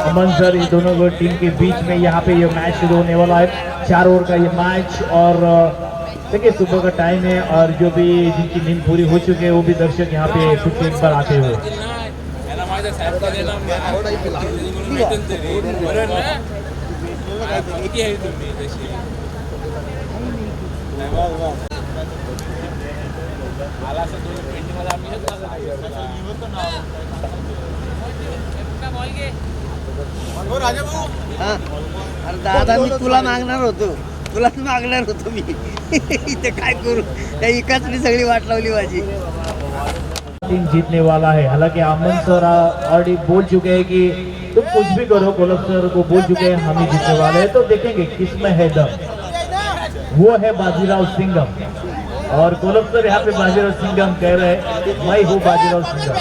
अमन sir, ये दोनों team के बीच में यहाँ पे ये मैच शुरू होने वाला है। 4 ओवर का ये मैच और देखिए सुबह का टाइम है और जो भी जिनकी नींद पूरी हो चुकी है वो भी दर्शक यहाँ पे फिर से एक बार आते हुए। अरे दादा, मी तुला मागणार होतो, तुलाच मागणार होतो मी इथे काय करू, त्या एकाचनी सगळी वाट लावली माझी। टीम जीतने वाला है। हालांकि अमन सर ऑलरेडी बोल चुके हैं कि तुम कुछ भी करो, कोलप सर को बोल चुके हैं हम ही जीतने वाले हैं। तो देखेंगे किसमें है दम। वो है बाजीराव सिंघम और कोलप सर यहाँ पे बाजीराव सिंघम कह रहे हैं मैं हूँ बाजीराव सिंघम।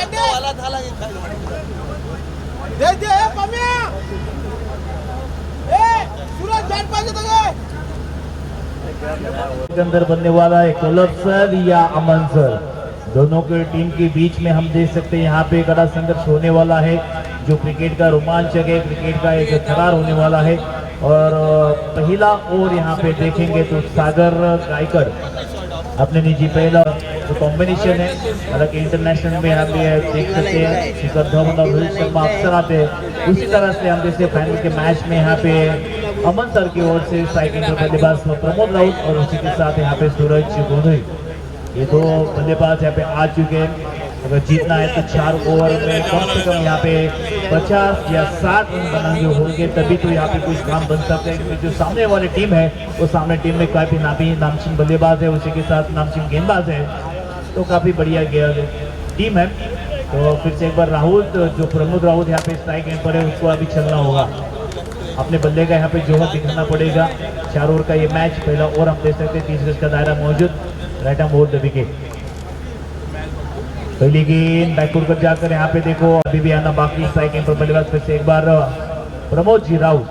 अंदर बनने वाला है कोलप सर या अमन सर, दोनों के टीम के बीच में हम देख सकते हैं यहाँ पे कड़ा संघर्ष होने वाला है। जो क्रिकेट का रोमांचक है, क्रिकेट का एक करार होने वाला है। और पहला ओवर यहाँ पे देखेंगे तो सागर गायकर अपने निजी पहला जो कॉम्बिनेशन है, हालांकि इंटरनेशनल में हम देख सकते हैं शिखर धवन और रोहित शर्मा अक्सर आते हैं। उसी तरह से हम जैसे फाइनल के मैच में यहाँ पे अमन सर की ओर से स्ट्राइकिंग बल्लेबाज प्रमोद राउत और उसी के साथ यहाँ पे सूरज गोधई, ये दो बल्लेबाज यहाँ पे आ चुके हैं। अगर जीतना है तो 4 ओवर में कम से कम यहाँ पे 50 या 60 रन बनाने होंगे, तभी तो यहाँ पे कुछ काम बन सकता है। क्योंकि जो सामने वाली टीम है वो सामने टीम में काफी नामचीन बल्लेबाज है, उसी के साथ नामचीन गेंदबाज है, तो काफी बढ़िया टीम है। तो फिर से एक बार राहुल, जो प्रमोद राउत यहाँ पे स्ट्राइक एंड पर है, उसको अभी चलना होगा, अपने बल्ले का यहाँ पे जोहर दिखाना पड़ेगा। 4 ओवर का ये मैच, पहला ओवर हम देख सकते हैं 30 गज का दायरा मौजूद, right arm over the wicket. पहली गेंद बैकफुट पर जाकर यहाँ पे देखो अभी भी आना बाकी स्ट्राइक एंड पर बल्लेबाज। फिर से एक बार प्रमोद जी राउत,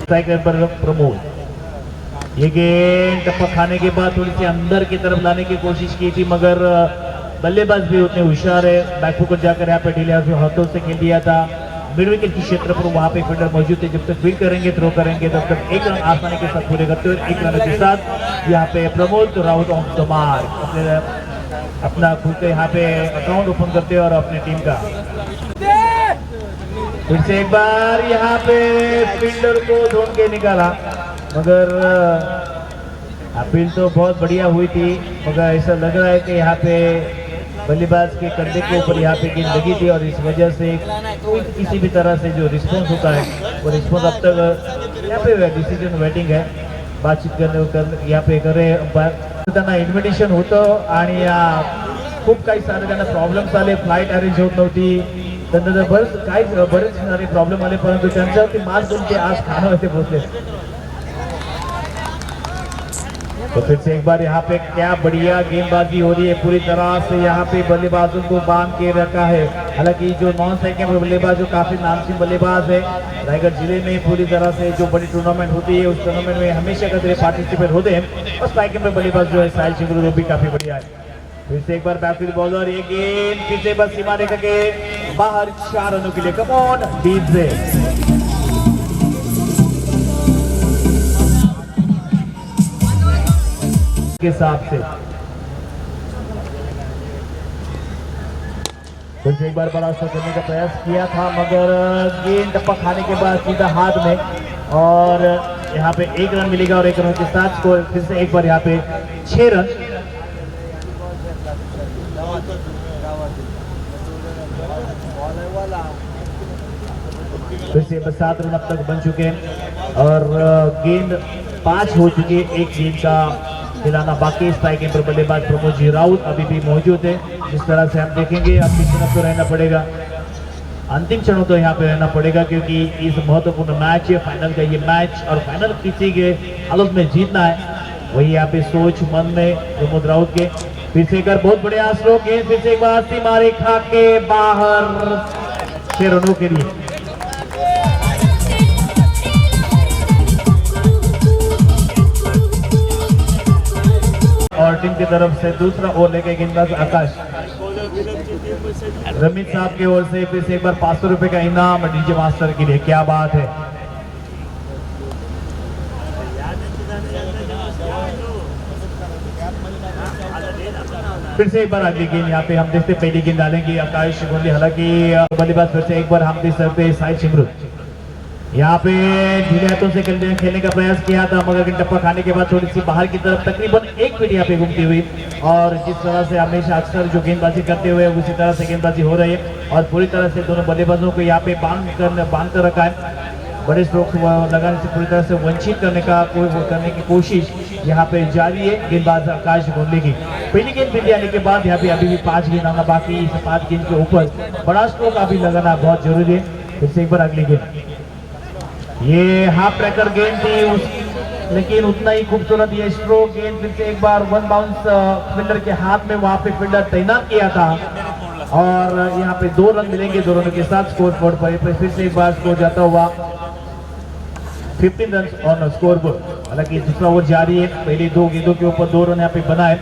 स्ट्राइक एंड पर प्रमोद। ये गेंद टप्पा खाने के बाद थोड़ी सी अंदर की तरफ लाने की कोशिश की थी, मगर बल्लेबाज भी उतने होशियार है, बैकफुट पर जाकर यहाँ पे ढीले हाथों से खेल दिया था। मिड विकेट के क्षेत्र पर वहां पे फील्डर मौजूद थे, जब तक फील्ड करेंगे, थ्रो करेंगे, तब तक 1 रन आसानी के साथ पूरे करते हुए 1 रन के साथ यहाँ पे Pramod Raut of the mark अपना खुद के यहाँ पे अकाउंट ओपन करते हैं और अपनी टीम का। फिर से एक बार यहाँ पे फील्डर को ढूंढ के निकाला, मगर अपील तो बहुत बढ़िया हुई थी, मगर ऐसा लग रहा है कि यहाँ पे बल्लेबाज के कंधे के ऊपर यहाँ पे गेंद लगी थी और इस वजह से किसी भी तरह से जो रिस्पॉन्स होता है वो रिस्पॉन्स अब तक यहाँ पे डिसीजन वेटिंग है, बातचीत करने यहाँ पे करे त्यांना इन्व्हिटेशन होतं आणि खूप काही सारे त्यांना प्रॉब्लेम्स आले, फ्लाईट अरेंज होत नव्हती, त्यांना बरेच सारे प्रॉब्लेम आले, परंतु त्यांच्यावरती मार्क्स उनके आज खानावरती पोहोचले। तो फिर से एक बार यहाँ पे क्या बढ़िया गेंदबाजी हो रही है, पूरी तरह से यहाँ पे बल्लेबाजों को बांध के रखा है। हालांकि जो नॉन स्ट्राइकिंग बल्लेबाज जो काफी नामचीन बल्लेबाज है रायगढ़ जिले में, पूरी तरह से जो बड़ी टूर्नामेंट होती है उस टूर्नामेंट में हमेशा कदरे पार्टिसिपेट होते हैं, और स्ट्राइकिंग में बल्लेबाज जो है साहिल चिंगरू वो भी काफी बढ़िया है। फिर से एक बार बैकफील्ड बॉलर, ये गेंद फिर से बस सीमा रेखा के बाहर 4 रनों के लिए। कम ऑन डीजे के हिसाब से फिर से एक बार बड़ा शॉट करने का प्रयास किया था, मगर गेंद टप्पा खाने के बाद सीधा हाथ में, और यहाँ पे 1 रन मिलेगा और 1 रन के साथ स्कोर फिर से एक बार यहाँ पे 6 रन। फिर से 7 रन अब तक बन चुके हैं और गेंद 5 हो चुकी है, 1 गेंद का खिलाना बाकी। स्ट्राइकिंग पर बल्लेबाज प्रमोद जी राउत अभी भी मौजूद है। जिस तरह से हम देखेंगे अंतिम क्षणों तो रहना पड़ेगा, अंतिम क्षणों तो यहाँ पे रहना पड़ेगा, क्योंकि इस महत्वपूर्ण मैच है, फाइनल का ये मैच, और फाइनल किसी के हालत में जीतना है, वही यहाँ पे सोच मन में प्रमोद राउत के। फिर से एक बार बहुत बढ़िया स्ट्रोक गेंद, फिर से एक बार सीमा रेखा के बाहर 6 रनों के लिए। और टीम की तरफ से दूसरा ओवर लेके गेंदबाज आकाश। रमीत साहब की ओर से फिर से एक बार 500 रुपए का इनाम डीजे मास्टर के लिए। क्या बात है। फिर से एक बार अगली गेंद यहाँ पे हम देखते पहली गेंद डालेंगे आकाश गोंदी। हालांकि बल्लेबाज फिर से एक बार हम देख सकते साहिल सिंगरू यहाँ पे ढीले हाथों से खेलने का प्रयास किया था, मगर टप्पा खाने के बाद थोड़ी सी बाहर की तरफ तकरीबन 1 फीट यहाँ पे घूमती हुई। और जिस तरह से हमेशा अक्सर जो गेंदबाजी करते हुए उसी तरह से गेंदबाजी हो रही है और पूरी तरह से दोनों बल्लेबाजों को यहाँ पे बांध कर रखा है। बड़े स्ट्रोक लगाने से पूरी तरह से वंचित करने की कोशिश यहाँ पे जारी है गेंदबाज आकाश गोंदी की। पहली गेंद बिंदी आने के बाद यहाँ पे अभी भी 5 गेंद आना बाकी। इस 5 गेंद के ऊपर बड़ा स्ट्रोक अभी लगाना बहुत जरूरी है। फिर से एक बार अगली गेंद, ये हाफ ट्रैकर गेंद थी लेकिन उतना ही खूबसूरत ये स्ट्रोक गेंद। फिर से एक बार 1 बाउंस फील्डर के हाथ में वहां पे फील्डर तैनात किया था और यहाँ पे 2 रन मिलेंगे। 2 रनों के साथ स्कोर बोर्ड पर फिर से एक बार स्कोर जाता हुआ 15 रन ऑन स्कोर बोर्ड। हालांकि दूसरा ओवर जारी है, पहली 2 गेंदों के ऊपर 2 रन यहाँ पे बनाए।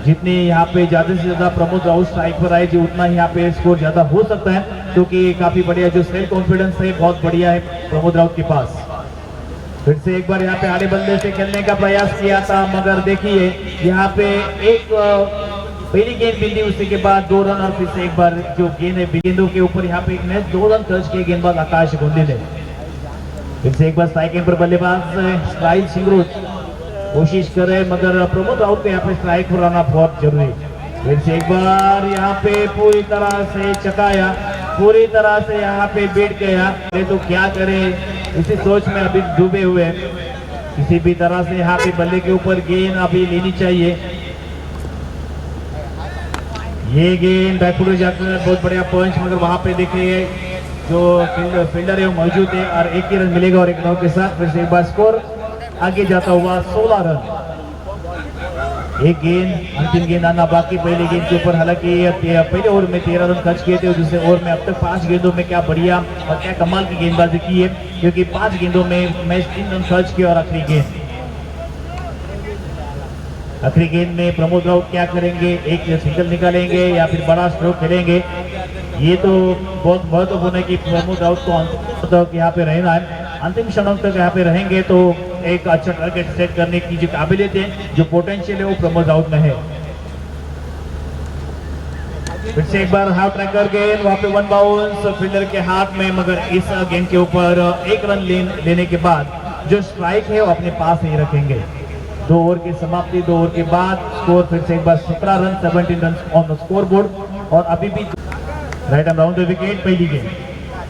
जितनी यहाँ पे ज्यादा से ज्यादा प्रमोद राउत स्ट्राइक पर आए जो उतना ही यहाँ पे स्कोर ज्यादा हो सकता है, क्योंकि काफी बढ़िया जो सेल्फ कॉन्फिडेंस है बहुत बढ़िया है प्रमोद राउत के पास। फिर से एक बार यहाँ पे आड़े बल्ले से खेलने का प्रयास किया था, मगर देखिए यहाँ पे एक पहली गेंद बिंदी उसी के बाद 2 रन और फिर से एक बार जो गेंद है गेंदों के ऊपर यहाँ पे एक 2 रन खर्च किए गेंदबाज आकाश गोंदी ने। फिर से एक बार स्ट्राइक पर बल्लेबाज साहिल सिंगरू कोशिश करे, मगर प्रमोद राउत को यहाँ पे स्ट्राइक पर आना बहुत जरूरी। फिर से एक बार यहाँ पे पूरी तरह से चकाया, पूरी तरह से यहाँ पे बैठ गया। तो क्या करे इसी सोच में अभी डूबे हुए, किसी भी तरह से यहाँ पे बल्ले के ऊपर गेंद अभी लेनी चाहिए। ये गेंद बैकफुट जाकर बहुत बढ़िया पंच, मगर वहां पे देखिए जो फील्डर है वो मौजूद है और 1 ही रन मिलेगा और 1 रन के साथ फिर से एक बार स्कोर आगे जाता हुआ 16 रन। एक गेंद अंतिम गेंद आना बाकी पहले गेंद के ऊपर। हालांकि पहले ओवर में 13 रन खर्च किए थे और दूसरे ओवर में अब तक 5 गेंदों में क्या बढ़िया और क्या कमाल की गेंदबाजी की है, क्योंकि 5 गेंदों में मैच 3 रन खर्च किए। और आखिरी गेंद में प्रमोद राउत क्या करेंगे, एक सिंगल निकालेंगे या फिर बड़ा स्ट्रोक खेलेंगे। ये तो बहुत महत्वपूर्ण है कि प्रमोद राउत को अंतिम तक यहाँ पे रहना है, अंतिम क्षणों तक यहाँ पे रहेंगे तो एक अच्छा टारगेट सेट करने की जो काबिलियत है, जो पोटेंशियल है वो प्रमोद राउत में है। फिर से एक बार हाफ ट्रैकर गेंद, वहां पे 1 बाउंस फील्डर के हाथ में, मगर इस गेंद के ऊपर 1 रन लेने के बाद जो स्ट्राइक है वो अपने पास ही रखेंगे। 2 ओवर की समाप्ति, 2 ओवर के बाद स्कोर फिर से एक बार 17 run 17 run on the score board. और अभी भी right and round the wicket.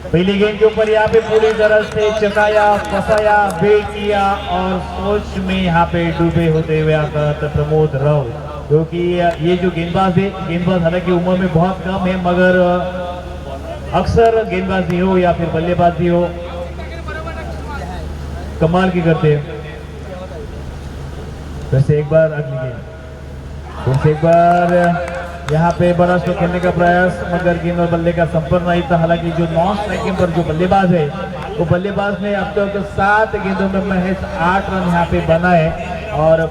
पहली गेंद के ऊपर यहाँ पे पूरी तरह से चकाया, फंसाया, बेट किया और सोच में यहाँ पे डूबे होते हुए आकर प्रमोद राउत, क्योंकि ये जो गेंदबाज है, गेंदबाज हालांकि उम्र में बहुत कम है, मगर अक्सर गेंदबाजी हो या फिर बल्लेबाजी हो कमाल की करते हैं। फिर से एक बार अगली गेंद, फिर से एक बार यहाँ पे बड़ा स्ट्रोक खेलने का प्रयास, मगर गेंद और बल्ले का संपर्क नहीं था। हालांकि जो नॉन स्ट्राइकिंग पर जो बल्लेबाज है वो बल्लेबाज ने अब तक 7 गेंदों में महज 8 रन यहाँ पे बनाए। और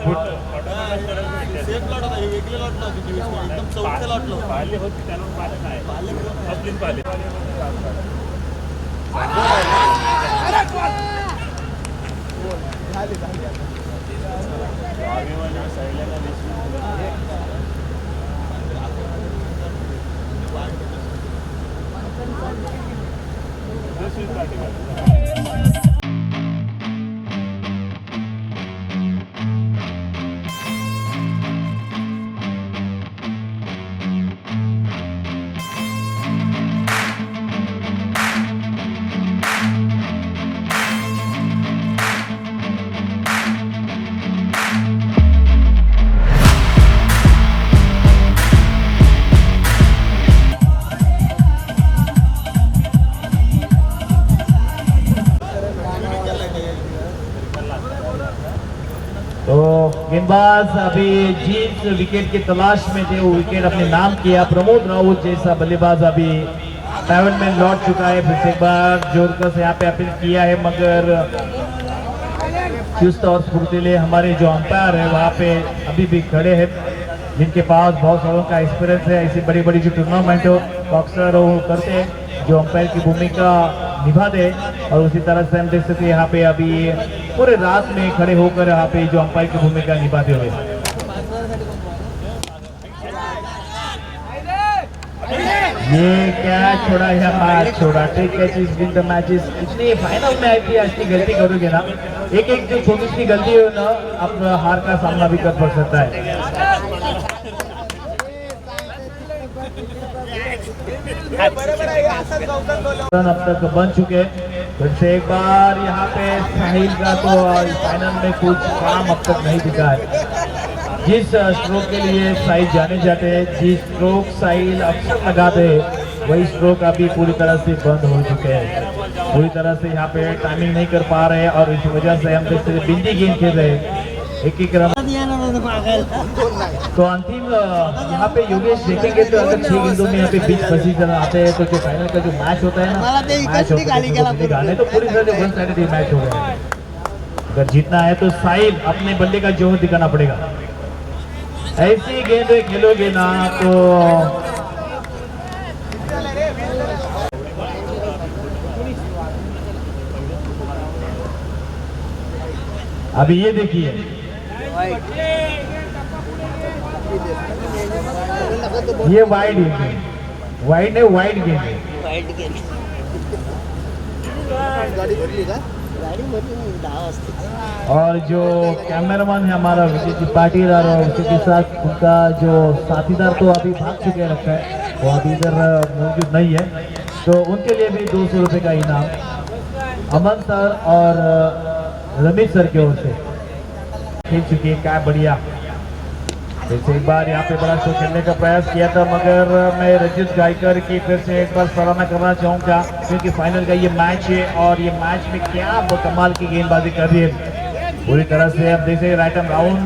गेंदबाज अभी जीत विकेट की तलाश में थे, वो विकेट अपने नाम किया। प्रमोद राउत जैसा बल्लेबाज अभी पैवन में लौट चुका है। फिर से एक बार जोरकर से यहाँ पे अपील किया है, मगर चुस्त और फुर्तीले हमारे जो अंपायर है वहाँ पे अभी भी खड़े हैं, जिनके पास बहुत सालों का एक्सपीरियंस है। ऐसी बड़ी बड़ी जो टूर्नामेंट हो अक्सर वो करते हैं, जो अंपायर की भूमिका निभाते हैं। और उसी तरह से हम देख सकते हैं यहाँ पे अभी पूरे रात में खड़े होकर यहाँ पे जो अंपायर की भूमिका निभाते हुए। ये क्या छोड़ा या मैच छोड़ा, take catches win the matches. इतनी फाइनल में आई थी, ऐसी गलती करोगे ना, एक एक जो छोटी सी गलती हो ना, अब हार का सामना भी कर पड़ सकता है। अब तक बन चुके, फिर से एक बार यहाँ पे साहिल का तो फाइनल में कुछ काम अब तक नहीं दिखा है। जिस स्ट्रोक के लिए साहिल जाने जाते हैं, जिस स्ट्रोक साहिल अक्सर लगाते हैं, वही स्ट्रोक अभी पूरी तरह से बंद हो चुके हैं। पूरी तरह से यहाँ पे टाइमिंग नहीं कर पा रहे हैं और इस वजह से हम देखते हैं बिंदी गेंद खेल रहे हैं एक एक रन। तो अंतिम यहाँ पे योगेश देखेंगे तो अगर 6 गेंदों में यहाँ पे 20 25 रन आते हैं तो जो फाइनल का जो मैच होता है ना, मैच होता है तो पूरी तरह से वन साइडेड मैच हो गया है। अगर जीतना है तो साहिल अपने बल्ले का जोर दिखाना पड़ेगा। ऐसी गेंदें खेलोगे ना तो अभी ये देखिए, ये वाइड गेंद है, वाइड है, वाइड गेंद है। और जो कैमरामैन है हमारा विजय त्रिपाठी और उसी के साथ उनका जो साथीदार तो अभी भाग चुके रखा है, वो अभी इधर मौजूद नहीं है, तो उनके लिए भी 200 रुपये का इनाम अमन सर और रमेश सर की ओर से खेल चुकी है। क्या बढ़िया, जैसे एक बार यहाँ पे बड़ा शो खेलने का प्रयास किया था, मगर मैं रजत गायकर की फिर से एक बार सराहना करना चाहूँगा, क्योंकि फाइनल का ये मैच है और ये मैच में क्या कमाल की गेंदबाजी कर रही है। पूरी तरह से अब जैसे राइट एंड राउंड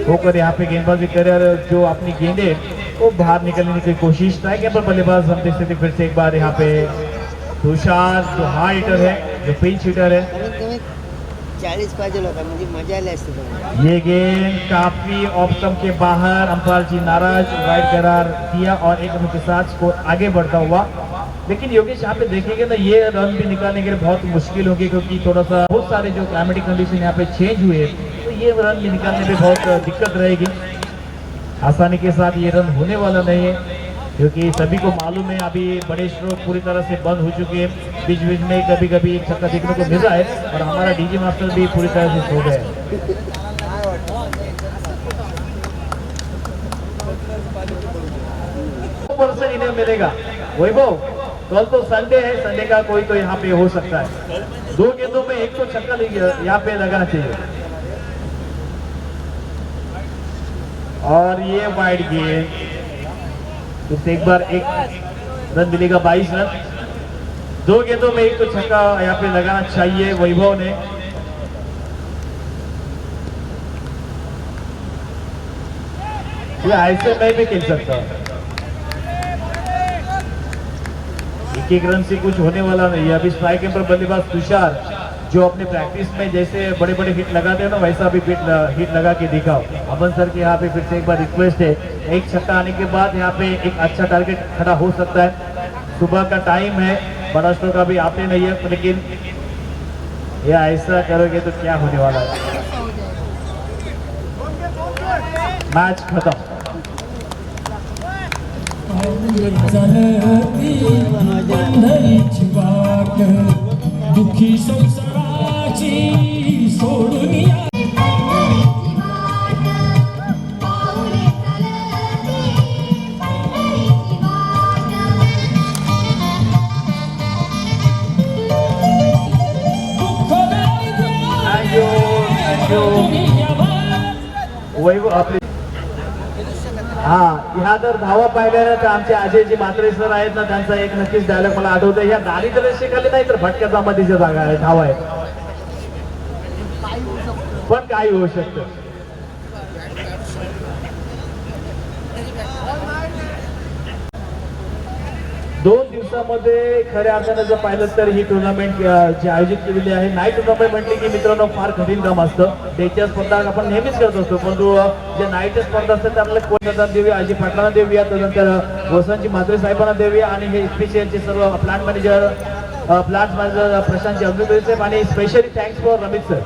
होकर यहाँ पे गेंदबाजी करे और जो अपनी गेंदे वो बाहर निकलने की कोशिश ट्राई किया, पर बल्लेबाज हम देख सकते फिर से एक बार यहाँ पे तुषार जो हार्ड हिटर है, जो पिंच हिटर है, 40 पाहिजे होता म्हणजे मजा आली असती। ये गेंद काफी ऑफ स्टंप के बाहर, अंपायर जी नाराज, वाइड करार दिया और एक रन के साथ स्कोर आगे बढ़ता हुआ। लेकिन योगेश यहाँ पे देखेंगे ना, ये रन भी निकालने के लिए बहुत मुश्किल होगी, क्योंकि थोड़ा सा बहुत सारे जो क्लाइमेटिक कंडीशन यहाँ पे चेंज हुए, तो ये रन भी निकालने में बहुत दिक्कत रहेगी। आसानी के साथ ये रन होने वाला नहीं है, क्योंकि सभी को मालूम है अभी बड़े स्ट्रोक पूरी तरह से बंद हो चुके हैं। बीच बीच में कभी कभी एक छक्का देखने को मिल रहा है और हमारा डीजे मास्टर भी पूरी तरह से सो गए। परसेंट इन्हें मिलेगा वैभव, कल तो संडे है, संडे का कोई तो यहाँ पे हो सकता है। 2 गेंदों में 1 तो छक्का यहाँ पे लगाना चाहिए। और ये वाइड गेंद, तो एक बार 1 रन मिलेगा, 22 रन। 2 गेंदों में 1 तो छक्का यहाँ पे लगाना चाहिए वैभव ने। ये ऐसे मैं भी खेल सकता हूँ, एक रन से कुछ होने वाला नहीं है। अभी स्ट्राइक पर बल्लेबाज तुषार जो अपने प्रैक्टिस में जैसे बड़े बड़े हिट लगाते हैं ना, वैसा भी हिट लगा के दिखाओ। अमन सर के यहाँ पे फिर से एक बार रिक्वेस्ट है, एक छक्का आने के बाद यहाँ पे एक अच्छा टारगेट खड़ा हो सकता है। सुबह का टाइम है, बड़ा स्ट्रोक अभी आते नहीं है, लेकिन ये ऐसा करोगे तो क्या होने वाला है। मैच खत्म। दुखी संसाराची सोडून वैभव आपले हा, ह्या जर धावा पाहिल्या ना तर आमचे अजयजी म्हात्रे सर आहेत ना, त्यांचा एक नक्कीच डायलॉग मला आठवतोय, ह्या गाडी जर शिकाली नाही तर भटक्या जमातीच्या जागा आहे, धावा आहे, पण काही होऊ शकतं। 2 दिवसामध्ये खऱ्या अर्थानं जर पाहिलं तर ही टुर्नामेंट जी आयोजित केलेली आहे, नाईट टुर्नामेंट म्हटली की मित्रांनो फार कठीण काम असतं. डेच्या स्पर्धा आपण नेहमीच करत असतो, परंतु ज्या नाईटच्या स्पर्धा असतात त्याला कोण देऊया, अजी पाटलांना देऊया, त्यानंतर वसंतजी म्हात्रे साहेबांना देऊया आणि हे स्पेशलचे सर्व प्लांट मॅनेजर प्रशांतजी अमृतरी साहेब आणि specially thanks for Ramesh sir.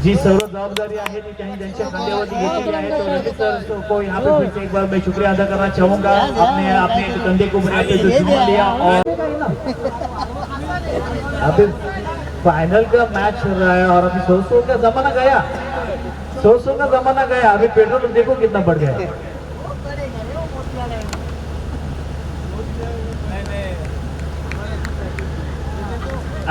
जी सर्व जवाबदारी आहे ती त्यांनी त्यांच्या खांद्यावरती घेतलेली आहे. तो रमेश सर को यहाँ पे फिर से एक बार मैं शुक्रिया अदा करना चाहूंगा. आपने अपने कंधे को ऊपर आपने जो चुन लिया और अभी फाइनल का मैच चल रहा है और अभी 100 का जमाना गया, 100 का जमाना गया. अभी पेट्रोल देखो कितना बढ़ गया है.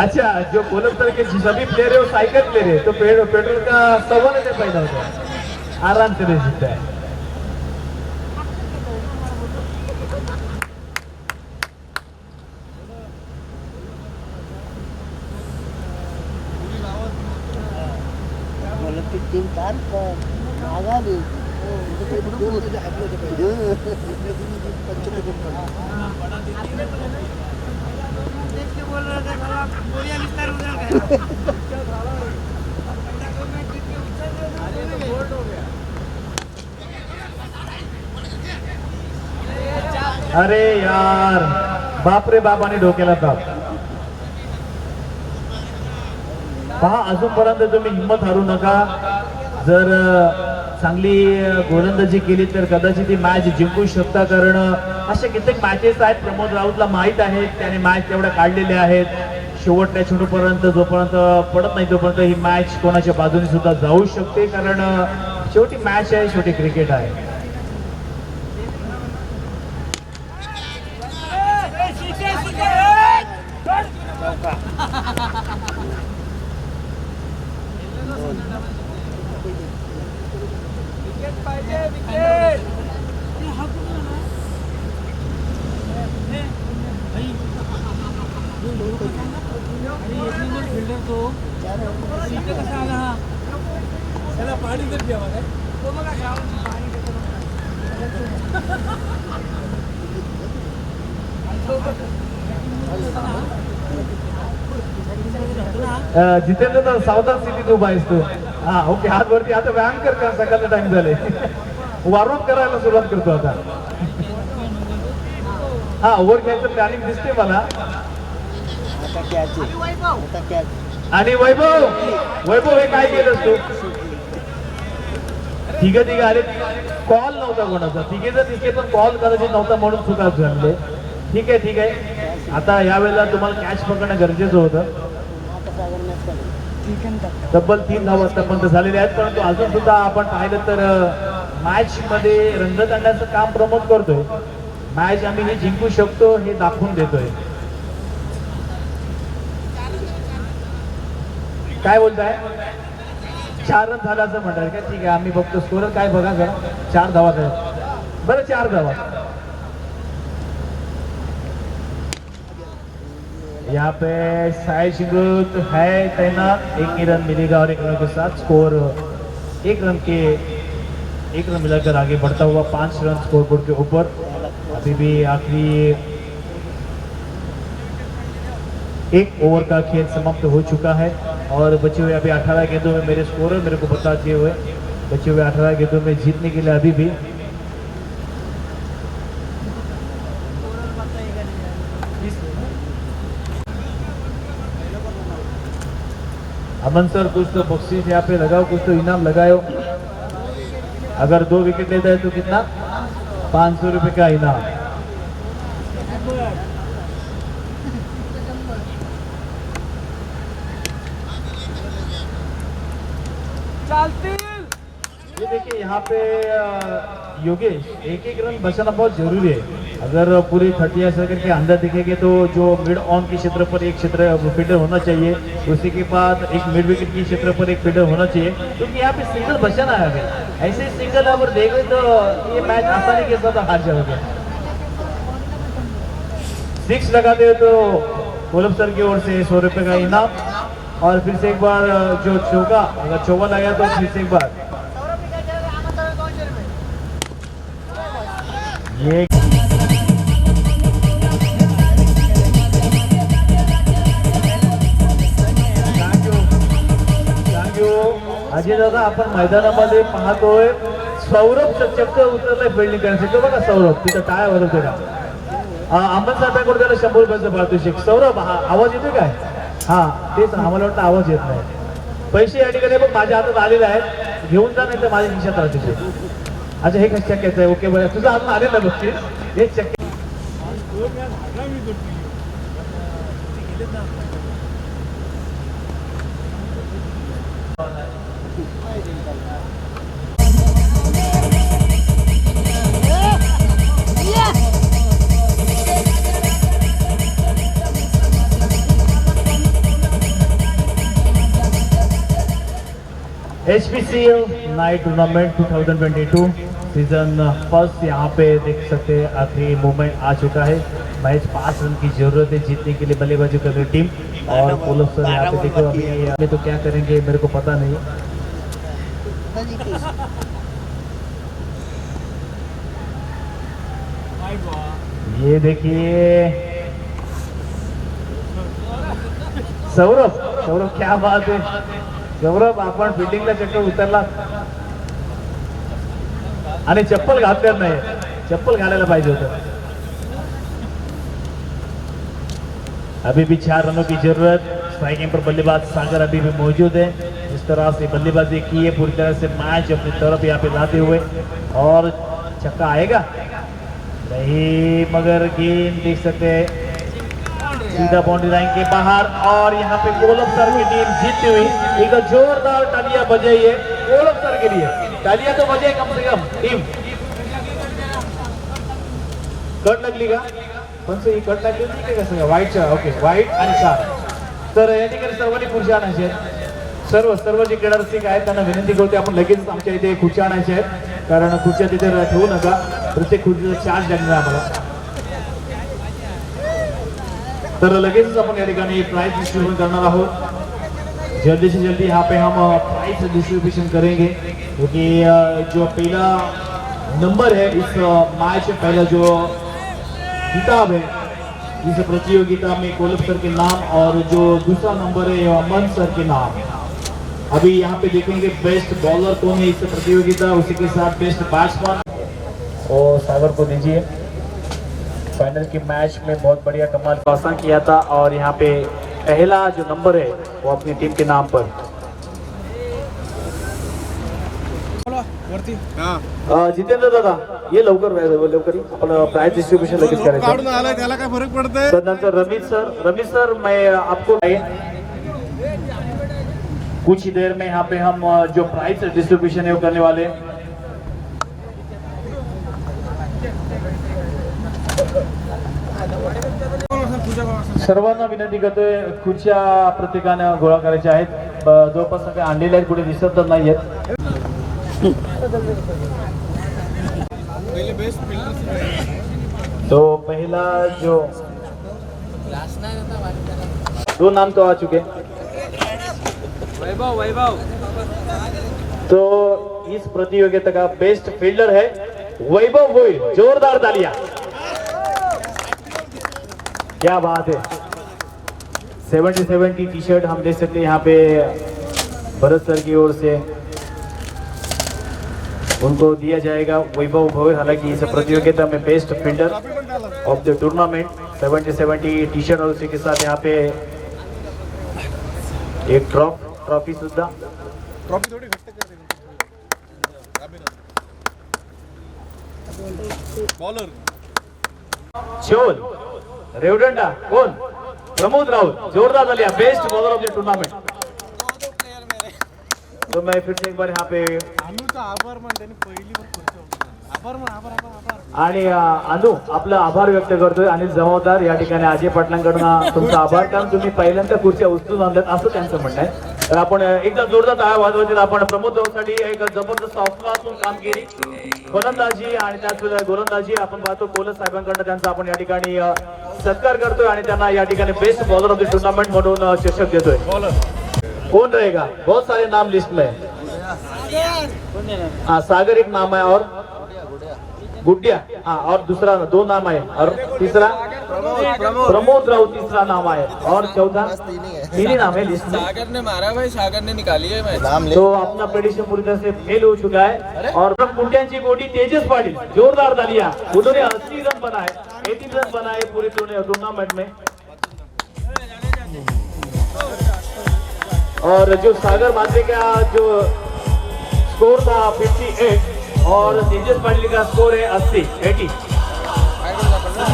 अच्छा, जो कोलम तरह के सभी प्लेयर है वो साइकिल प्लेयर है, तो पेट्रोल का सवाल नहीं पैदा होता है, आराम से रह सकता है. ऑलिम्पिक टीम आगामी अरे यार, बाप रे बाप आणि डोक्याला ताप. पहा, अजूनपर्यंत तुम्ही हिंमत हारू नका. जर चांगली गोलंदाजी केली तर कदाचित ही मॅच जिंकू शकता, कारण अशा कित्येक मॅचेस आहेत. प्रमोद राऊतला माहीत आहे, त्याने मॅच तेवढ्या काढलेल्या आहेत. शेवटच्या चेंडूपर्यंत जोपर्यंत पडत नाही तोपर्यंत ही मॅच कोणाच्या बाजूने सुद्धा जाऊ शकते, कारण शेवटी मॅच आहे, शेवटी क्रिकेट आहे. जितेंद्र तर सावधान स्थितीत उभा आहेस तू. हा, ओके, हात वरती. आता व्यायाम कर का, सकाळचा टाइम झाले. वॉर्मअप करायला सुरुवात करतो आता. हा, ओव्हर घ्यायचं प्लॅनिंग दिसते मला. आणि वैभव हे काय केलंस तू? तिघं आले, कॉल नव्हता कोणाचा. तिघे जर दिसले पण कॉल कदाचित नव्हता म्हणून चुका झाले. ठीक आहे. आता यावेळेला तुम्हाला कॅच पकडणं गरजेचं होतं. तब्बल 3 धावा आतापर्यंत झालेल्या आहेत, परंतु अजून सुद्धा आपण पाहिलं तर मॅच मध्ये रंगत आणण्याचं काम प्रमोद करतोय. मॅच आम्ही हे जिंकू शकतो हे दाखवून देतोय. काय बोलताय? 4 रन झाला असं म्हणताय का? ठीक आहे, आम्ही बघतो स्कोर काय बघा जरा. 4 धावा आहेत. बरं, 4 धावा. यहाँ पे साहिल शिंगरूत है तैनात. 1 ही रन मिलेगा और 1 रन के साथ स्कोर 1 रन मिलाकर आगे बढ़ता हुआ 5 रन स्कोर बोर्ड के ऊपर. अभी भी आखिरी 1 ओवर का खेल समाप्त हो चुका है और बचे हुए अभी 18 गेंदों में मेरे स्कोर मेरे को बता दिए हुए. बचे हुए 18 गेंदों में जीतने के लिए अभी भी अमन सर, कुछ तो बख्शीश यहाँ पे लगाओ, कुछ तो इनाम लगाओ. अगर 2 विकेट लेता है तो कितना? 500 रुपये का इनाम. ये देखिए यहाँ पे योगेश, 1 रन बचाना बहुत जरूरी है. अगर पूरी 30 सेकंड के अंदर दिखेंगे तो जो मिड ऑन के क्षेत्र पर एक क्षेत्र फील्डर होना चाहिए, उसी के बाद एक मिड विकेट के क्षेत्र पर एक फील्डर होना चाहिए, क्योंकि यहाँ पे सिंगल बचाना है. ऐसे सिंगल अगर देखें तो ये मैच आसानी के साथ हार जाओगे. 6 लगाते हो तो कोलम सर की ओर से 100 रुपये का इनाम. और फिर से एक बार जो चौका, अगर चौका लगाया तो फिर से एक बार ये अजय दादा आपण मैदानामध्ये पाहतोय सौरभ चक्क उतरलाय फिल्डिंग करण्यासाठी. बघा सौरभ तिथं टाळ्या वाजवतोय का. अंबन साहेबांकडे त्याला 100 रुपयाचं पारितोषिक. सौरभ हा आवाज येतोय काय. हा तेच आम्हाला वाटतं आवाज येत नाही. पैसे या ठिकाणी बघ माझ्या हातात आलेले आहेत, घेऊन जा नाही तर माझ्या खिशात राहते. अच्छा हे कसं चक्क्याचं आहे. ओके बरं तुझं अजून आलेलं बघतील हे चक्क. HPCL night tournament 2022 season first यहाँ पे देख सकते हैं आखिरी मूवमेंट आ चुका है. मैच 5 रन की जरूरत है जीतने के लिए बल्लेबाजी कर रही टीम. और कोलप सर यहाँ पे देखो अभी तो क्या करेंगे मेरे को पता नहीं. ये देखिए सौरभ क्या बात है. सौरभ आपण बिल्डिंगला चक्कर उतरला आणि चप्पल घातलेलं नाही. चप्पल घालायला पाहिजे होतं. अभी भी 4 रनों की जरूरत. स्ट्राइकिंग पर बल्लेबाज सागर अभी भी मौजूद है. इस तरह से बल्लेबाजी की है पूरी तरह से मैच अपनी तरफ यहाँ पे लाते हुए. और छक्का आएगा नहीं मगर गेंद देख सकते हैं सीधा बाउंड्री लाइन के बाहर. और यहाँ पे कोलप सर की टीम जीतती हुई. एक जोरदार तालियां बजाइए कोलप सर के लिए. तालियां तो बजाए कम से कम टीम. कट लागली का पण ही कट लागली होती का सगळं व्हाईटच्या. ओके व्हाईट आणि 4. तर या ठिकाणी सर्वांनी खुर्च्या आणायच्या आहेत. सर्व जे क्रीडा रसिक आहेत त्यांना विनंती करते आपण लगेच आमच्या इथे खुर्च्या आणायच्या आहेत. कारण खुर्च्या तिथे ठेवू नका. प्रत्येक खुर्चीचा चार्ज लागणार आम्हाला. तर लगेच आपण या ठिकाणी प्राइज डिस्ट्रीब्यूशन करणार आहोत. जल्दी से जल्दी यहाँ पे हम प्राइज डिस्ट्रीब्यूशन करेंगे क्योंकि जो पहला नंबर है इस मैच में पहला जो किताब है इस प्रतियोगिता में कोलप सर के नाम और जो दूसरा नंबर है अमन सर के नाम. अभी यहाँ पे देखेंगे बेस्ट बॉलर कौन है इस प्रतियोगिता. उसी के साथ बेस्ट बैट्समैन और सागर को दीजिए. फाइनल की मैच में बहुत बढ़िया कमाल आसान किया था. और यहाँ पे पहला जो नंबर है वो अपनी टीम के नाम पर. जितेंद्र दादा ये लवकर आपण प्राइज डिस्ट्रीब्यूशन लगेच करायचं. त्याला काय फरक पडतंय. तदनंतर रमेश सर मैं आपको कुछ ही देर में यहाँ पे हम जो प्राइज डिस्ट्रीब्यूशन है वो करने वाले. सर्वांना विनंती करतोय खुर्च्या प्रत्येकाने गोळा करायच्या आहेत. जवळपास सगळे आणलेले आहेत कुठे दिसत तर नाहीयेत. तो पहला जो 2 नाम तो आ चुके. वैभव तो इस प्रतियोगिता का बेस्ट फील्डर है वैभव भोई. जोरदार तालियां. क्या बात है. 70 की टी शर्ट हम देख सकते हैं यहाँ पे भरत सर की ओर से उनको दिया जाएगा. वैभव भोई हालांकि इस प्रतियोगिता में best fielder of the tournament 70 T shirt और उसी के साथ यहाँ पे एक ट्रॉफी सुद्धा. ट्रॉफी थोडी घट्ट करते. बॉलर चोल रेवडंडा कोण प्रमोद राउत. जोरदार तालियां. Best bowler of the tournament. तो मैं फिर से एक बार यहाँ पे आभार मान त्यांनी पहिली आभार आणि अनु आपला आभार व्यक्त करतोय. अनिल जमादार या ठिकाणी अजय पाटलांकडून तुमचा आभार कारण तुम्ही पहिल्यांदा खुर्च्या उचलून आणल्यात असं त्यांचं म्हणणं आहे. तर आपण एकदा जोरदार टाळ्या वाजवायचे. आपण प्रमोद राऊतसाठी एक जबरदस्त ऑफलातून कामगिरी फलंदाजी आणि त्याच गोलंदाजी आपण पाहतो. कोलप साहेबांकडून त्यांचा आपण या ठिकाणी सत्कार करतोय आणि त्यांना या ठिकाणी best bowler of the tournament म्हणून चषक देतोय. कौन रहेगा. बहुत सारे नाम लिस्ट में. हाँ सागर एक नाम है और गुड्डिया. हाँ और दूसरा 2 नाम है और तीसरा प्रमोद राउत तीसरा नाम है और चौथा तीन ही नाम है लिस्ट में। सागर ने मारा भाई, सागर ने निकाली है मैच। नाम ले तो अपना प्रेडिक्शन पूरी तरह से फेल हो चुका है और कुंट्यांची गोटी तेजस पाटिल जोरदार तालियां, उन्होंने 80 रन बनाए, 18 रन बनाए पूरे टूर्नामेंट में। और जो सागर मात्रे का जो स्कोर था 58 और तेजस पाटिल का स्कोर है 80।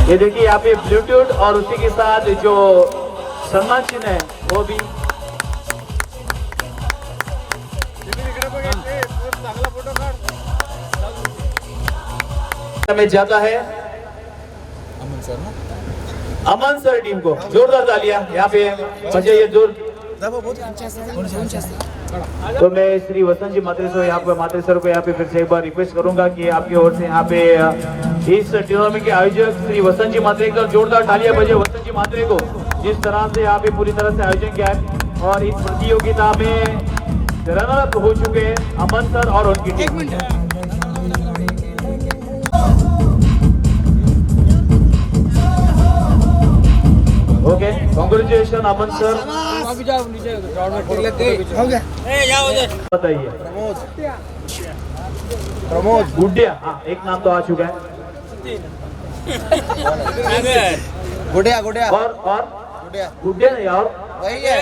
ये देखिए यहाँ पे ब्लूटूथ और उसी के साथ जो सम्मान चिन्ह है वो भी में जाता है अमन सर टीम को। जोरदार तालियां यहाँ पे बजाइए जोर। तो मैं श्री वसंत जी मात्रे सर यहाँ पे मात्रे सर को यहाँ पे फिर से एक बार रिक्वेस्ट करूंगा कि आपकी ओर से यहाँ पे इस टूर्नामेंट के आयोजक श्री वसंत जी मात्रे का जोरदार तालियां बजे वसंत जी मात्रे को, जिस तरह से यहाँ पे पूरी तरह से आयोजन किया है। और इस प्रतियोगिता में रनर अप हो चुके हैं अमन सर और उनकी टीम। ओके, कांग्रेचुलेशन अमन सर। बताइए प्रमोद गुड्डिया, हाँ एक नाम तो आ चुका है। गुडिया गुडिया और गुड्डिया नहीं और वही है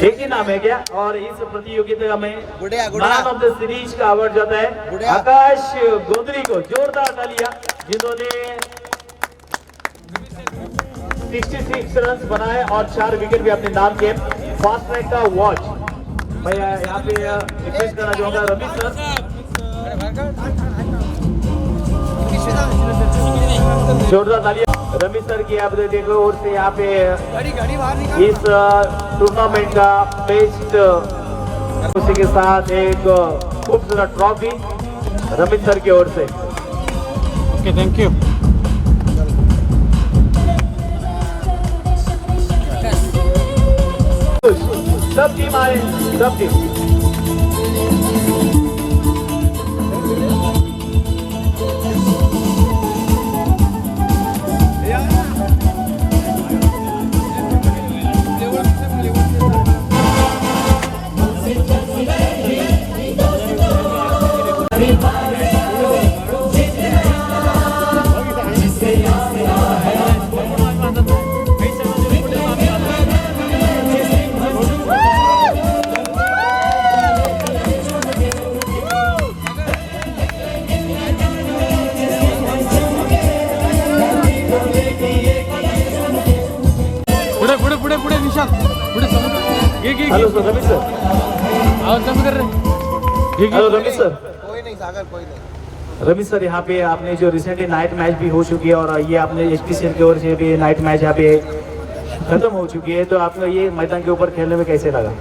एक ही नाम है क्या? और इस प्रतियोगिता में Gudiya man of the series का अवार्ड जाता है आकाश गोदरी को। जोरदार तालियां, जिन्होंने 66 रन बनाए और 4 विकेट भी अपने नाम के। फास्ट ट्रैक का वॉच मैं यहाँ पे रिक्वेस्ट करना चाहूंगा रवि सर। जोरदार तालियां रवि सर की आप देखो और से यहाँ पे इस टूर्नामेंट का बेस्ट, उसी के साथ एक खूबसूरत ट्रॉफी रवि सर की ओर से। Okay, thank you. सब टीम आए, सब टीम। पुढे निशांत, पुढे समोर हेलो सर, रवि सर। आवाज कमी कर रहे। Hello Ravi sir. कोई नहीं सागर, कोई नहीं। रवि सर, यहाँ पे आपने जो रिसेंटली नाइट मैच भी हो चुकी है और ये आपने एचपीसीएल की ओर से भी नाइट मैच यहाँ पे खत्म हो चुकी है, तो आपको ये मैदान के ऊपर खेलने में कैसे लगा?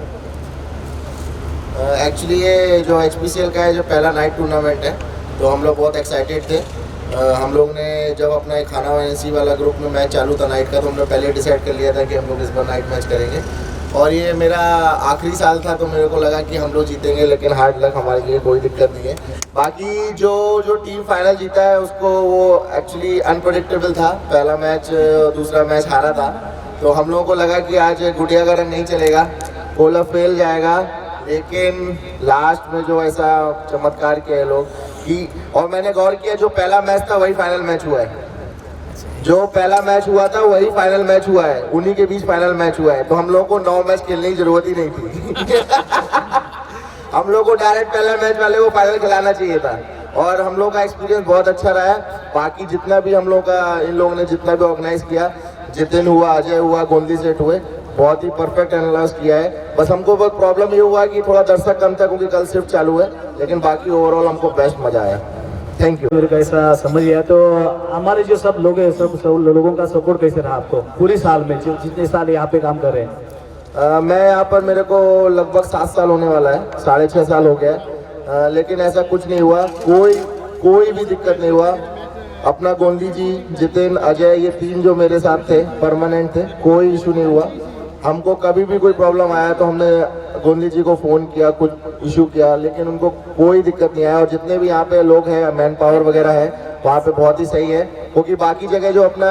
एक्चुअली ये जो एचपीसीएल का है जो पहला नाइट टूर्नामेंट है, तो हम लोग बहुत एक्साइटेड थे। हम लोग ने जब अपना एक खाना एनसी वाला ग्रुप में मैच चालू था नाइट का, तो हम लोग पहले डिसाइड कर लिया था कि हम लोग इस बार नाइट मैच करेंगे। और ये मेरा आखिरी साल था, तो मेरे को लगा कि हम लोग जीतेंगे, लेकिन हार्ड लक हमारे लिए कोई दिक्कत नहीं है। बाकी जो टीम फाइनल जीता है उसको वो एक्चुअली अनप्रेडिक्टेबल था। पहला मैच दूसरा मैच हारा था, तो हम लोगों को लगा कि आज गुड़िया का रन नहीं चलेगा, कोला फेल जाएगा। लेकिन लास्ट में जो ऐसा चमत्कार किया है लोग कि, और मैंने गौर किया जो पहला मैच था वही फाइनल मैच हुआ है, जो पहला मैच हुआ था वही फाइनल मैच हुआ है, उन्हीं के बीच फाइनल मैच हुआ है। तो हम लोगों को 9 मैच खेलने की जरूरत ही नहीं थी। हम लोग को डायरेक्ट पहला मैच वाले को फाइनल खिलाना चाहिए था। और हम लोग का एक्सपीरियंस बहुत अच्छा रहा है। बाकी जितना भी हम लोग का इन लोगों ने जितना भी ऑर्गेनाइज किया, जितिन हुआ, अजय हुआ, गोंदी सेठ हुए, बहुत ही परफेक्ट एनालाइज किया है। बस हमको बहुत प्रॉब्लम ये हुआ कि थोड़ा दर्शक कम था क्योंकि कल शिफ्ट चालू है, लेकिन बाकी ओवरऑल हमको बेस्ट मजा आया। Thank you. मेरे कैसा समझ गया, तो हमारे जो सब लोग हैं, सब लोगों का सपोर्ट कैसे रहा आपको पूरे साल में, जितने साल यहाँ पे काम कर रहे हैं? मैं यहाँ पर मेरे को लगभग 7 साल होने वाला है, 6.5 साल हो गया। लेकिन ऐसा कुछ नहीं हुआ, कोई भी दिक्कत नहीं हुआ। अपना गोंदी जी, जितिन, अजय, ये 3 जो मेरे साथ थे परमानेंट थे, कोई इशू नहीं हुआ। हमको कभी भी कोई प्रॉब्लम आया तो हमने गोंदी जी को फ़ोन किया, कुछ इशू किया, लेकिन उनको कोई दिक्कत नहीं आया। और जितने भी यहाँ पे लोग हैं, मैन पावर वगैरह है, वहाँ पे बहुत ही सही है, क्योंकि बाकी जगह जो अपना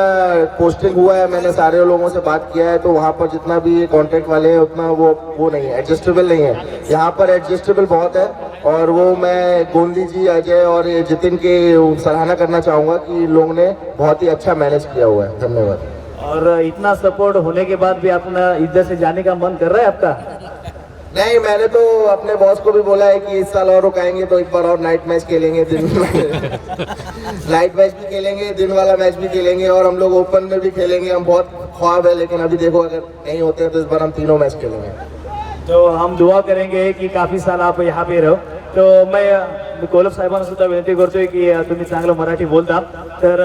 पोस्टिंग हुआ है मैंने सारे लोगों से बात किया है, तो वहाँ पर जितना भी कॉन्ट्रैक्ट वाले हैं उतना वो नहीं है, एडजस्टेबल नहीं है। यहाँ पर एडजस्टेबल बहुत है, और वो मैं गोंदी जी, अजय और ये जितिन की सराहना करना चाहूँगा कि लोगों ने बहुत ही अच्छा मैनेज किया हुआ है। धन्यवाद। और इतना सपोर्ट होने के बाद भी अपना इधर से जाने का मन कर रहा है आपका? नहीं, मैंने तो अपने बॉस को भी बोला है कि इस साल और रुकाएंगे तो एक बार और नाइट मैच खेलेंगे, दिन नाइट मैच भी खेलेंगे, दिन वाला मैच भी खेलेंगे, और हम लोग ओपन में भी खेलेंगे। हम बहुत ख्वाब है, लेकिन अभी देखो अगर नहीं होते हैं तो इस बार हम तीनों मैच खेलेंगे। तो हम दुआ करेंगे की काफी साल आप यहाँ पे राहो. तो मी कोलप साहेबांना सुद्धा विनंती करतोय की तुम्ही चांगलं मराठी बोलता, तर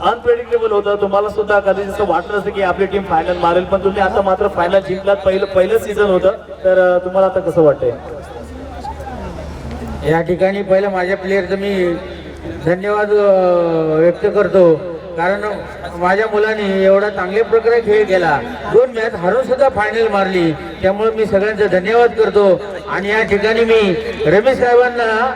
अनप्रेडिक्टेबल होतं. तुम्हाला सुद्धा कधी जसं वाटलं असतं की आपली टीम फायनल मारेल, पण तुम्ही आता मात्र फायनल जिंकलात. पहिलं सीझन होतं, तर तुम्हाला आता कसं वाटतंय? या ठिकाणी पहिलं माझ्या प्लेयरचं मी धन्यवाद व्यक्त करतो, कारण माझ्या मुलांनी एवढा चांगल्या प्रकारे खेळ केला, 2 मॅच हारून सुद्धा फायनल मारली. त्यामुळे मी सगळ्यांचा धन्यवाद करतो. आणि या ठिकाणी मी रमेश साहेबांना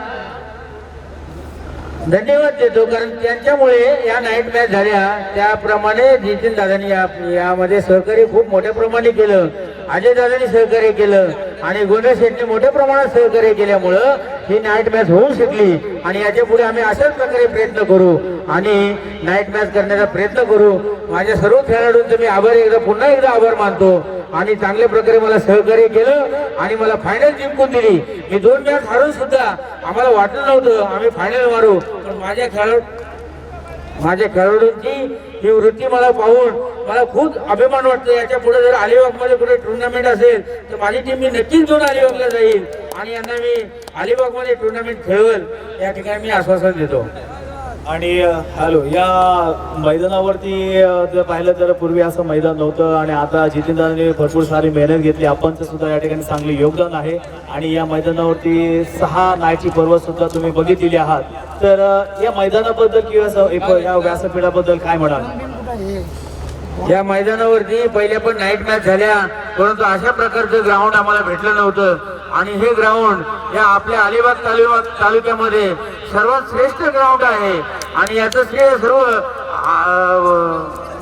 धन्यवाद देतो, कारण त्यांच्यामुळे या नाईट मॅच झाल्या. त्याप्रमाणे जितीन दादांनी यामध्ये सहकार्य खूप मोठ्या प्रमाणे केलं, अजय दादांनी सहकार्य केलं, आणि गोंडे शेटने मोठ्या प्रमाणात सहकार्य केल्यामुळं ही नाईट मॅच होऊ शकली. आणि याच्या पुढे आम्ही अशाच प्रकारे प्रयत्न करू आणि नाईट मॅच करण्याचा प्रयत्न करू. माझ्या सर्व खेळाडूंचे मी पुन्हा एकदा आभार मानतो. आणि चांगल्या प्रकारे मला सहकार्य केलं आणि मला फायनल जिंकून दिली. मी 2 मॅच हारून सुद्धा आम्हाला वाटलं नव्हतं आम्ही फायनल मारू, पण माझ्या खेळाडूंची ही वृत्ती मला पाहून मला खूप अभिमान वाटतो. याच्या पुढे जर अलिबागमध्ये कुठे टुर्नामेंट असेल तर माझी टीम मी नक्कीच घेऊन अलिबागला जाईल आणि यांना मी अलिबागमध्ये टुर्नामेंट खेळवेल, या ठिकाणी मी आश्वासन देतो. आणि हॅलो, या मैदानावरती जर पाहिलं तर पूर्वी असं मैदान नव्हतं, आणि आता जितेंद्रांनी भरपूर सारी मेहनत घेतली. आपणचं सुद्धा या ठिकाणी चांगले योगदान आहे. आणि या मैदानावरती 6 नाईटची पर्व सुद्धा तुम्ही बघितलेली आहात. तर या मैदानाबद्दल किंवा या व्यासपीठाबद्दल काय म्हणाल? या मैदानावरती पहिल्या पण नाईट मॅच झाल्या, परंतु अशा प्रकारचं ग्राउंड आम्हाला भेटलं नव्हतं. आणि हे ग्राउंड या आपल्या अलिबाग तालुक्यामध्ये सर्वात श्रेष्ठ ग्राउंड आहे. आणि याचं श्रेय सर्व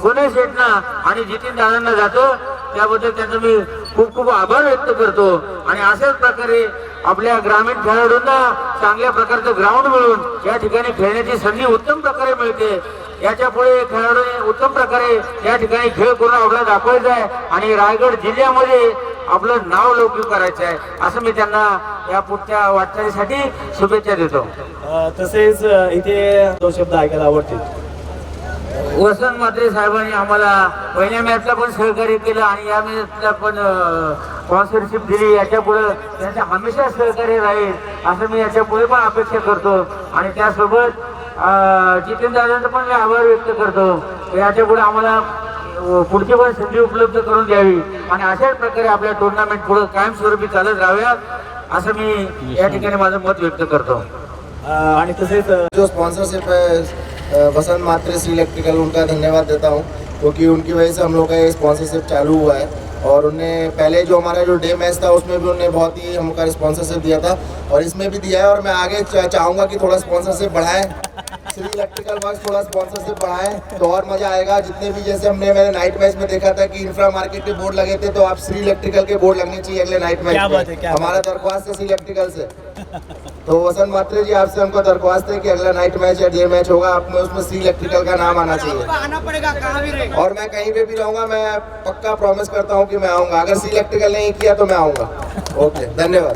गोंडे शेटना आणि जितीन दादांना जातं. त्याबद्दल त्यांचा मी खूप खूप आभार व्यक्त करतो. आणि अशाच प्रकारे आपल्या ग्रामीण खेळाडूंना चांगल्या प्रकारचं ग्राउंड मिळून या ठिकाणी खेळण्याची संधी उत्तम प्रकारे मिळते. याच्या पुढे खेळाडूंनी उत्तम प्रकारे या ठिकाणी खेळ करून आपल्याला दाखवायचं आहे आणि रायगड जिल्ह्यामध्ये आपलं नाव लौकिक करायचं आहे, असं मी त्यांना या पुढच्या वाटचालीसाठी शुभेच्छा देतो. तसेच इथे 2 शब्द ऐकायला आवडतील. वसंत म्हात्रे साहेबांनी आम्हाला पहिल्या मॅचला पण सहकार्य केलं आणि या मॅचला पण स्पॉन्सरशिप दिली. याच्या पुढे त्यांचं हमेशा सहकार्य राहील असं मी याच्या पुढे पण अपेक्षा करतो. आणि त्यासोबत जितेंद्र दादांचा पण मी आभार व्यक्त करतो. याच्या पुढे आम्हाला पुढची पण संधी उपलब्ध करून द्यावी आणि अशाच प्रकारे आपल्या टुर्नामेंट पुढे कायमस्वरूपी चालत राहाव्यात असं मी या ठिकाणी माझं मत व्यक्त करतो. आणि तसेच जो स्पॉन्सरशिप है वसंत मात्रे श्री इलेक्ट्रिकल, उनका धन्यवाद देता हूँ, क्योंकि उनकी वजह से हम लोग का ये स्पॉन्सरशिप चालू हुआ है. और उन्हें पहले जो हमारा जो डे मैच था उसमें भी उन्होंने बहुत ही हमको स्पॉन्सरशिप दिया था, और इसमें भी दिया है. और मैं आगे चाहूँगा कि थोड़ा स्पॉन्सरशिप बढ़ाएं, श्री इलेक्ट्रिकल वर्क्स थोड़ा स्पॉन्सरशिप बढ़ाएं तो और मज़ा आएगा. जितने भी जैसे मैंने नाइट मैच में देखा था कि इंफ्रा मार्केट के बोर्ड लगे थे, तो आप श्री इलेक्ट्रिकल के बोर्ड लगने चाहिए अगले नाइट मैच में. हमारा दरख्वास्त है श्री इलेक्ट्रिकल से. तो वसंत मात्रे जी, आपसे हमको दरख्वास्त है कि अगला नाइट मैच या डे मैच होगा, आप में उसमें श्री इलेक्ट्रिकल का नाम आना चाहिए. और मैं कहीं पे भी रहूँगा, मैं पक्का प्रॉमिस करता हूँ कि मैं आऊँगा. अगर श्री इलेक्ट्रिकल नहीं किया तो मैं आऊँगा. ओके, धन्यवाद.